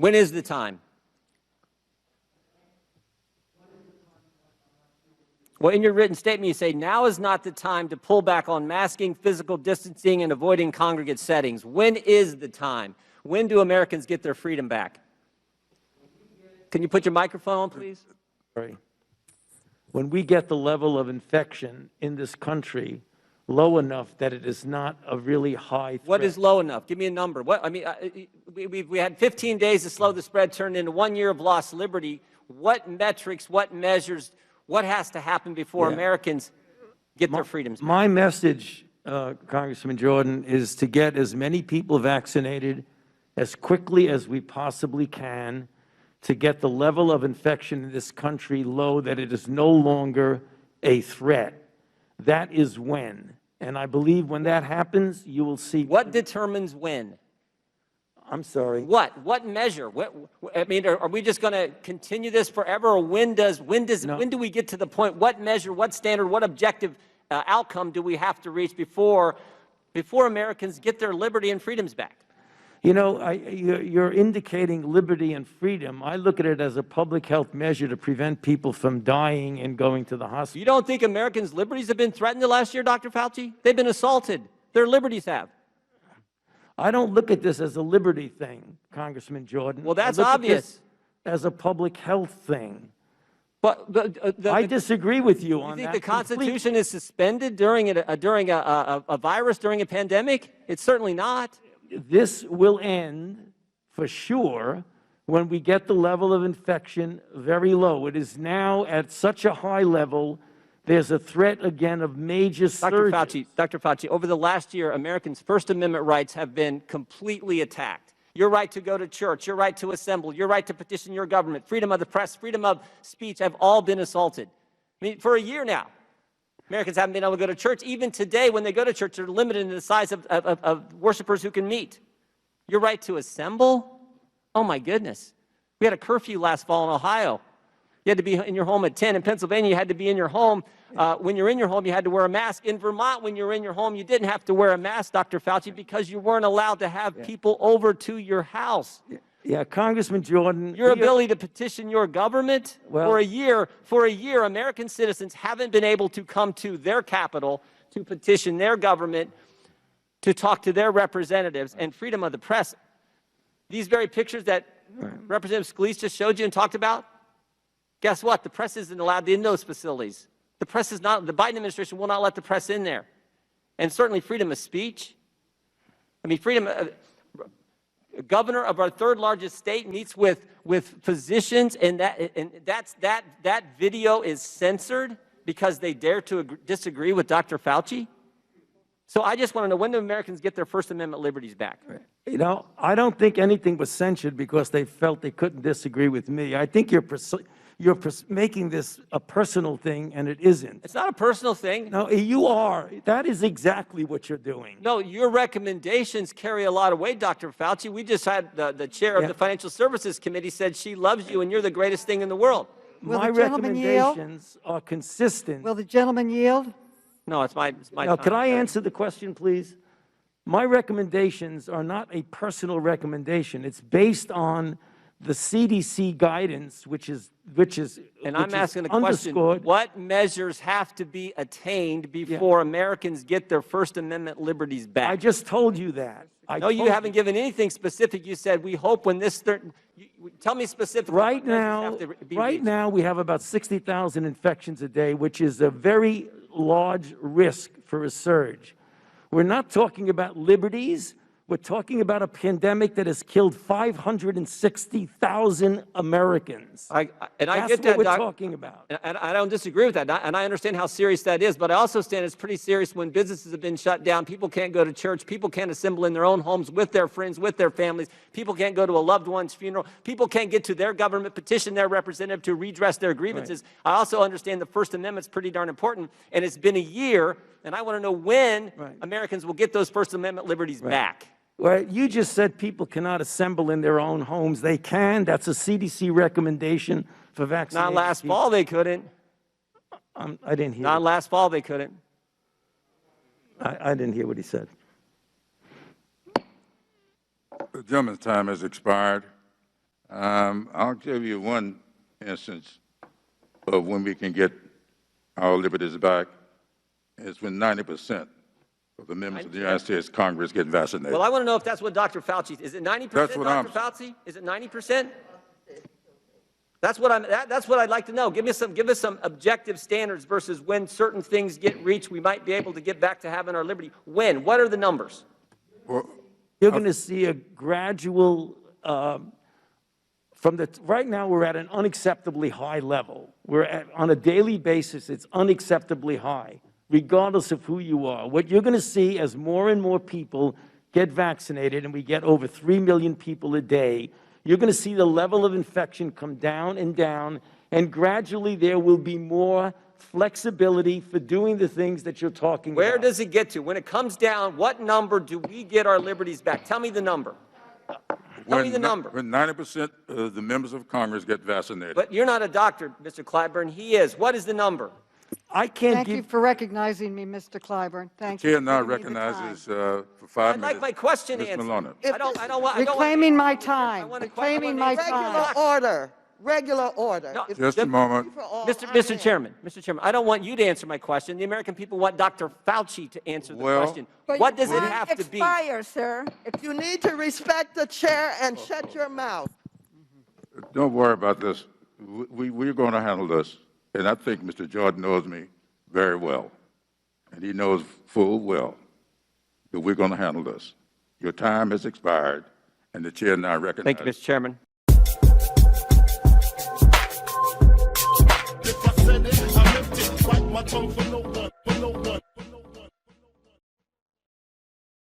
When is the time? Well, in your written statement, you say, now is not the time to pull back on masking, physical distancing, and avoiding congregate settings. When is the time? When do Americans get their freedom back? Can you put your microphone on, please? Sorry. When we get the level of infection in this country low enough that it is not a really high threat. What is low enough? Give me a number. What, I mean, we had 15 days to slow the spread, turned into 1 year of lost liberty. What metrics, what measures, what has to happen before Americans get their freedoms back? My message, Congressman Jordan, is to get as many people vaccinated as quickly as we possibly can to get the level of infection in this country low that it is no longer a threat. That is when. And I believe when that happens, you will see. What determines when? I'm sorry. What measure? I mean, are we just going to continue this forever, or when do we get to the point? What measure? What standard? What objective outcome do we have to reach before Americans get their liberty and freedoms back? You know, you're indicating liberty and freedom. I look at it as a public health measure to prevent people from dying and going to the hospital. You don't think Americans' liberties have been threatened the last year, Dr. Fauci? They've been assaulted. Their liberties have. I don't look at this as a liberty thing, Congressman Jordan. Well, that's I look obvious. At this as a public health thing. But I disagree with you on that. You think the Constitution is suspended during a virus, during a pandemic? It's certainly not. This will end for sure when we get the level of infection very low. It is now at such a high level, there's a threat again of major surges. Dr. Fauci, over the last year, Americans' First Amendment rights have been completely attacked. Your right to go to church, your right to assemble, your right to petition your government, freedom of the press, freedom of speech have all been assaulted. I mean, for a year now, Americans haven't been able to go to church. Even today, when they go to church, they're limited in the size of worshipers who can meet. Your right to assemble? Oh, my goodness. We had a curfew last fall in Ohio. You had to be in your home at 10. In Pennsylvania, you had to be in your home. When you're in your home, you had to wear a mask. In Vermont, when you were in your home, you didn't have to wear a mask, Dr. Fauci, because you weren't allowed to have people over to your house. Yeah, Congressman Jordan. Your ability to petition your government for a year, American citizens haven't been able to come to their capital to petition their government, to talk to their representatives, and freedom of the press. These very pictures that Representative Scalise just showed you and talked about, guess what? The press isn't allowed in those facilities. The press is not, the Biden administration will not let the press in there. And certainly freedom of speech. I mean, governor of our third largest state meets with physicians, and that video is censored because they dare to disagree with Dr. Fauci. So I just want to know, when do Americans get their First Amendment liberties back? You know, I don't think anything was censored because they felt they couldn't disagree with me. I think you're making this a personal thing, and it isn't. It's not a personal thing. No, you are. That is exactly what you're doing. No, your recommendations carry a lot of weight, Dr. Fauci. We just had the chair of the Financial Services Committee said she loves you and you're the greatest thing in the world. My recommendations are consistent. Will the gentleman yield? No, it's my Now, time. could I answer the question, please? My recommendations are not a personal recommendation. It's based on the CDC guidance, which is and I'm asking the question, underscored. what measures have to be attained before Americans get their First Amendment liberties back? I just told you that. No, you haven't given anything specific. You said, we hope when this tell me specifically. Right now, we have about 60,000 infections a day, which is a very large risk for a surge. We're not talking about liberties. We're talking about a pandemic that has killed 560,000 Americans. That's what we're talking about. And I don't disagree with that. And I understand how serious that is. But I also understand it's pretty serious when businesses have been shut down. People can't go to church. People can't assemble in their own homes with their friends, with their families. People can't go to a loved one's funeral. People can't get to their government, petition their representative to redress their grievances. Right. I also understand the First Amendment's pretty darn important. And it's been a year. And I want to know when Americans will get those First Amendment liberties back. Well, you just said people cannot assemble in their own homes. They can. That's a CDC recommendation for vaccination. Not last fall they couldn't. I didn't hear. Not last fall they couldn't. I didn't hear what he said. The gentleman's time has expired. I'll give you one instance of when we can get our liberties back. It's when 90% of the members of the United States Congress get vaccinated. Well, I want to know if that's what Dr. Fauci, is it 90%, That's what Dr. Fauci? Is it 90%? That's what I'd like to know. Give us some objective standards versus when certain things get reached, we might be able to get back to having our liberty. When? What are the numbers? Well, You're going to see a gradual, right now we're at an unacceptably high level. On a daily basis, it's unacceptably high, regardless of who you are. What you're going to see as more and more people get vaccinated, and we get over 3 million people a day, you're going to see the level of infection come down, and gradually there will be more flexibility for doing the things that you're talking about. Where does it get to? When it comes down, what number do we get our liberties back? Tell me the number. Tell me the number. When 90% of the members of Congress get vaccinated. But you're not a doctor, Mr. Clyburn. He is. What is the number? I can't Thank give... you for recognizing me, Mr. Clyburn. Thank you. Chair now for giving me the recognizes time. for 5 I'd minutes. like my question Ms. answered. Maloney. I don't want... Reclaiming my I time. want a- Reclaiming I my want a- time. Regular order. No, Just a moment. Mr. Chairman, I don't want you to answer my question. The American people want Dr. Fauci to answer the Well- question. What does it have to be? Expire, sir. You need to respect the chair and shut your mouth. Don't worry about this. We're going to handle this. And I think Mr. Jordan knows me very well. And he knows full well that we're going to handle this. Your time has expired, and the chair now recognizes. Thank you, Mr. Chairman. If I said it, I meant it. Bite my tongue for no